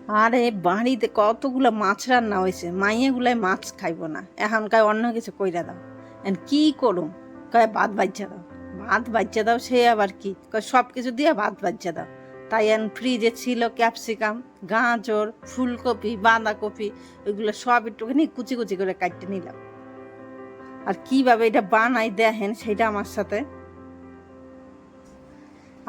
আরে বাড়িতে কতগুলা মাছ রান্না হয়েছে, মাইয়েগুলাই মাছ খাইব না, এখনকার অন্য কিছু কইরা দাও। এখন কি করুম? কয় ভাত বাজ্যা দাও, ভাত বাজ্যা দাও, সে আবার কি কয় সব কিছু দিয়ে ভাত বাজ্যা দাও। তাই এখন ফ্রিজে ছিল ক্যাপসিকাম, গাজর, ফুলকপি, বাঁধাকপি, ওইগুলো সব একটুখানি কুচি কুচি করে কাটতে নিলাম। আর কিভাবে এটা বানাই দেখেন সেটা আমার সাথে।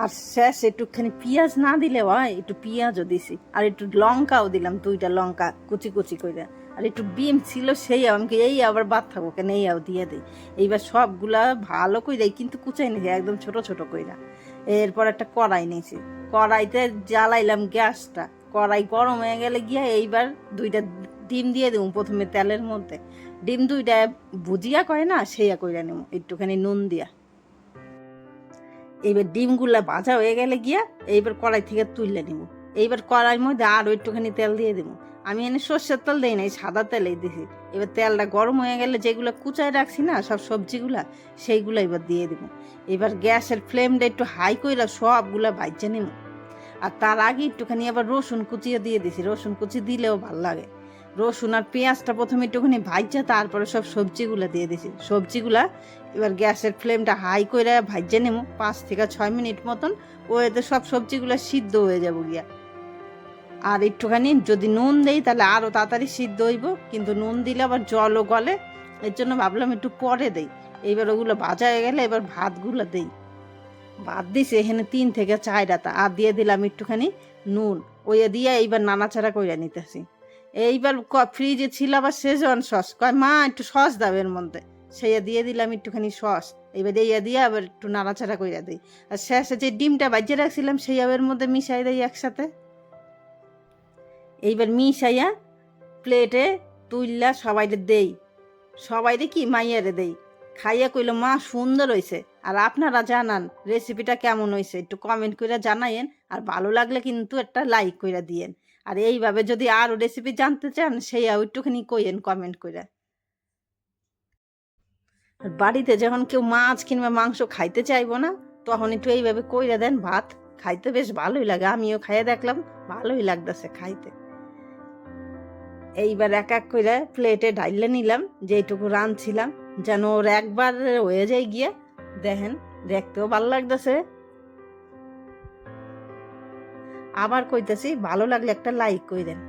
আর শেষ একটুখানি পেঁয়াজ না দিলে হয়, একটু পেঁয়াজও দিছি, আর একটু লঙ্কাও দিলাম, 2টা লঙ্কা কুচি কুচি করে। আর একটু ডিম ছিল, সেই আমাকে এই আবার বাদ থাকবো কেন, এইও দিয়ে দিই। এইবার সবগুলা ভালো করে কিন্তু কুচাই নিয়েছি একদম ছোট ছোট কইরা। এরপর একটা কড়াই নিয়েছি, কড়াইতে জ্বালাইলাম গ্যাসটা, কড়াই গরম হয়ে গেলে গিয়া এইবার 2টা ডিম দিয়ে দেবো প্রথমে তেলের মধ্যে। ডিম 2টা ভুজিয়া করে না, সেইয়া কইরা নেব একটুখানি নুন দিয়া। এইবার ডিমগুলা ভাজা হয়ে গেলে গিয়া এইবার কড়াই থেকে তুললে নিব। এইবার কড়াইয়ের মধ্যে আরও একটুখানি তেল দিয়ে দেবো। আমি এনে সর্ষের তেল দিই নাই, সাদা তেলেই দিছি। এবার তেলটা গরম হয়ে গেলে যেগুলো কুচায় রাখছি না সব সবজিগুলা, সেইগুলো এবার দিয়ে দেবো। এবার গ্যাসের ফ্লেমটা একটু হাই কইরা সবগুলা ভাজা নেব। আর তার আগে একটুখানি আবার রসুন কুচিয়ে দিয়ে দিছি, রসুন কুচি দিলেও ভাল লাগে। রসুন আর পেঁয়াজটা প্রথমে একটুখানি ভাজা, তারপরে সব সবজিগুলা দিয়ে দিছি। সবজিগুলা এবার গ্যাসের ফ্লেমটা হাই করে ভাজা নেব 5 থেকে 6 মিনিট মতন। ওতে সব সবজিগুলো সিদ্ধ হয়ে যাব গিয়া। আর একটুখানি যদি নুন দেই তাহলে আরও তাড়াতাড়ি সিদ্ধ হইব, কিন্তু নুন দিলে আবার জলও গলে, এর জন্য ভাবলাম একটু পরে দেই। এইবার ওগুলো ভাজা হয়ে গেলে এবার ভাতগুলো দেই। ভাত দিছি এখানে 3 থেকে 4 আতা, আর দিয়ে দিলাম একটুখানি নুন। ওই দিয়ে এইবার নাড়াচাড়া করে নিতেছি। এইবার ফ্রিজে ছিল আবার শেজওয়ান সস, কয় মা একটু সস দাও এর মধ্যে, সেইয়া দিয়ে দিলাম একটুখানি সস। এইবার এইয়া দিয়ে আবার একটু নাড়াচাড়া করে দিই। আর শেষে যে ডিমটা বাজিয়ে রাখছিলাম সেই এর মধ্যে মিশাই দিই একসাথে। এইবার মিশাইয়া প্লেটে তুললা সবাইরে দেই। সবাইরে কি মাইয়ারে দেই। খাইয়া কইল মা সুন্দর হয়েছে। আর আপনারা জানান রেসিপিটা কেমন হয়েছে, একটু কমেন্ট করে জানাইন। আর ভালো লাগলে কিন্তু একটা লাইক করে দিয়েন। আর এইভাবে যদি আরও রেসিপি জানতে চান সেইও একটুখানি কইেন কমেন্ট করে। আর বাড়িতে যখন কেউ মাছ কিংবা মাংস খাইতে চাইবো না, তখন একটু এইভাবে কইরা দেন ভাত, খাইতে বেশ ভালোই লাগে। আমিও খাইয়ে দেখলাম, ভালোই লাগতেছে খাইতে। এইবার এক এক করে প্লেটে ঢাইলে নিলাম, যেটুকু রাঁধছিলাম, যেন ওর একবার হয়ে যায় গিয়ে। দেখেন দেখতেও ভালো লাগতেছে। আবার কইতেছি, ভালো লাগলে একটা লাইক কইরেন।